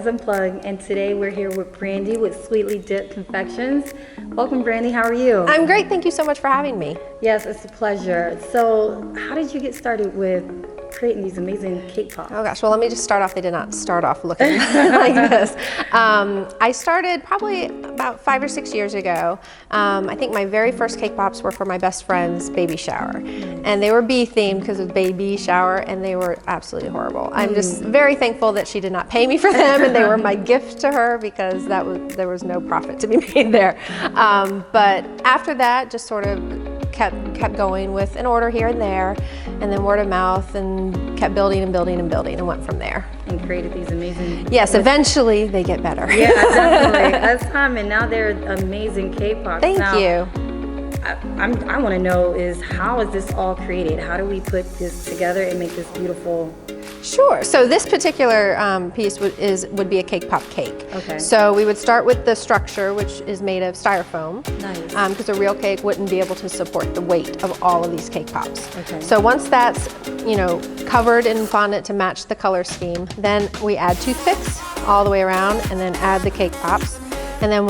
Unplugged, and today we're here with Brandy with Sweetly Dipped Confections. Welcome, Brandy. How are you? I'm great. Thank you so much for having me. Yes, it's a pleasure. So, how did you get started with creating these amazing cake pops? Oh gosh, well let me just start off. They did not start off looking like this. I started probably about 5 or 6 years ago. I think my very first cake pops were for my best friend's baby shower. And they were bee themed because it was baby shower, and they were absolutely horrible. I'm just very thankful that she did not pay me for them, and they were my gift to her because there was no profit to be made there. But after that, just sort of kept going with an order here and there, and then word of mouth, and kept building and building and building, and went from there. And created these amazing... Yes, eventually they get better. Yeah, definitely. That's time, and now they're amazing cake pops. Thank you. I want to know is how is this all created? How do we put this together and make this beautiful? Sure. So this particular piece would be a cake pop cake. Okay. So we would start with the structure, which is made of styrofoam. Nice. Because a real cake wouldn't be able to support the weight of all of these cake pops. Okay. So once that's covered in fondant to match the color scheme, then we add toothpicks all the way around, and then add the cake pops. And then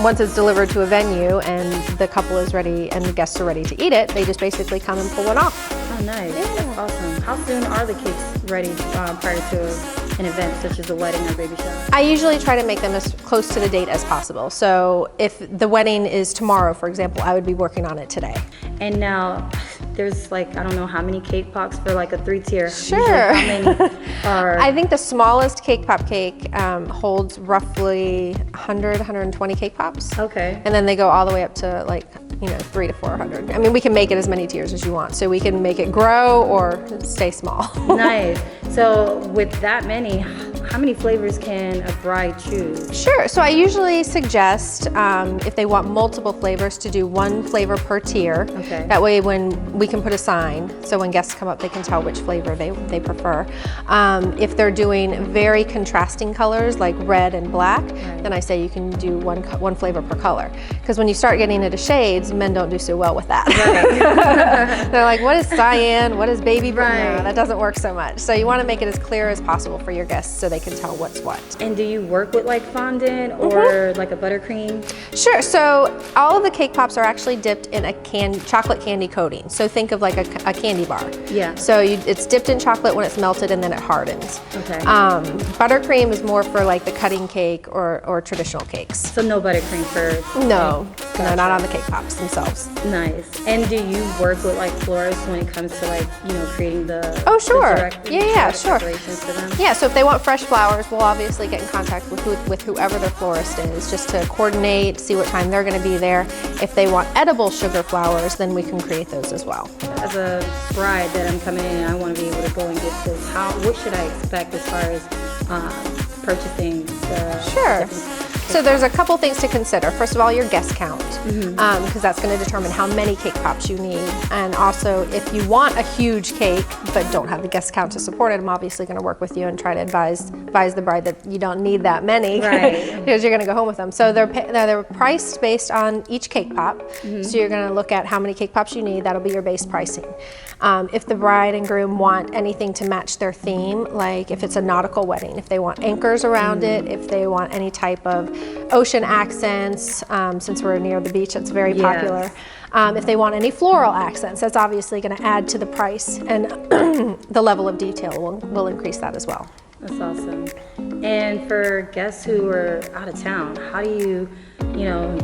once it's delivered to a venue and the couple is ready and the guests are ready to eat it, they just basically come and pull it off. Oh, nice. Yeah. That's awesome. How soon are the cakes ready prior to an event such as a wedding or baby shower? I usually try to make them as close to the date as possible. So if the wedding is tomorrow, for example, I would be working on it today. And now there's I don't know how many cake pops for a 3-tier. Sure. How many are? I think the smallest cake pop cake holds roughly 100, 120 cake pops. Okay. And then they go all the way up to 300 to 400. I mean, we can make it as many tiers as you want. So we can make it grow or stay small. Nice. So with that many, how many flavors can a bride choose? Sure. So I usually suggest, if they want multiple flavors, to do one flavor per tier. Okay. That way when we can put a sign, so when guests come up, they can tell which flavor they prefer. If they're doing very contrasting colors like red and black, then I say you can do one flavor per color. Because when you start getting into shades, men don't do so well with that. Right. They're like, what is cyan? What is baby blue? Right. No, that doesn't work so much. So you want to make it as clear as possible for your guests so they can tell what's what. And do you work with fondant or a buttercream? Sure. So all of the cake pops are actually dipped in a chocolate candy coating. So think of a candy bar. Yeah. So it's dipped in chocolate when it's melted, and then it hardens. Okay. Buttercream is more for the cutting cake or traditional cakes. So no buttercream for? No, Gotcha. no, not on the cake pops themselves. Nice. And do you work with florists when it comes to creating the? Oh, sure. Yeah, sure. Decorations for them? Yeah, so if they want fresh flowers, we'll obviously get in contact with whoever their florist is, just to coordinate, see what time they're going to be there. If they want edible sugar flowers, then we can create those as well. As a bride that I'm coming in and I want to be able to go and get this, what should I expect as far as purchasing the? Sure. So there's a couple things to consider. First of all, your guest count, because that's going to determine how many cake pops you need. And also, if you want a huge cake but don't have the guest count to support it, I'm obviously going to work with you and try to advise the bride that you don't need that many, because you're going to go home with them. So they're priced based on each cake pop. So you're going to look at how many cake pops you need. That'll be your base pricing. If the bride and groom want anything to match their theme, like if it's a nautical wedding, if they want anchors around it, if they want any type of ocean accents, since we're near the beach, it's very popular. If they want any floral accents, that's obviously going to add to the price, and the level of detail will increase that as well. That's awesome. And for guests who are out of town, how do you,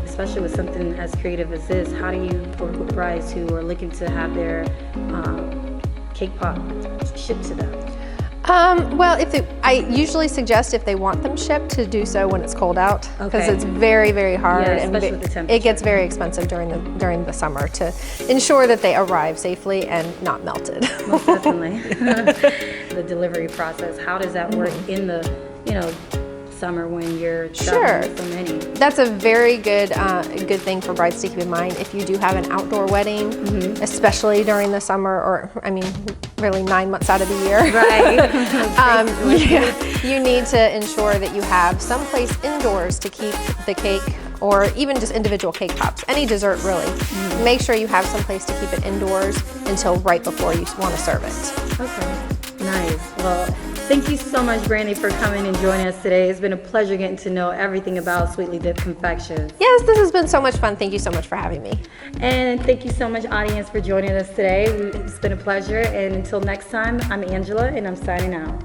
especially with something as creative as this, how do you work with brides who are looking to have their cake pop shipped to them? Well, I usually suggest if they want them shipped to do so when it's cold out, because it's very, very hard, and especially with the temperature. It gets very expensive during the summer to ensure that they arrive safely and not melted. Most definitely. The delivery process, how does that work in the summer when you're traveling with so many? That's a very good thing for brides to keep in mind. If you do have an outdoor wedding, especially during the summer, or really 9 months out of the year, you need to ensure that you have some place indoors to keep the cake, or even just individual cake pops, any dessert really. Make sure you have some place to keep it indoors until right before you want to serve it. Okay, nice. Well, Thank you so much, Brandy, for coming and joining us today. It's been a pleasure getting to know everything about Sweetly Dipped Confections. Yes, this has been so much fun. Thank you so much for having me. And thank you so much, audience, for joining us today. It's been a pleasure. And until next time, I'm Angela, and I'm signing out.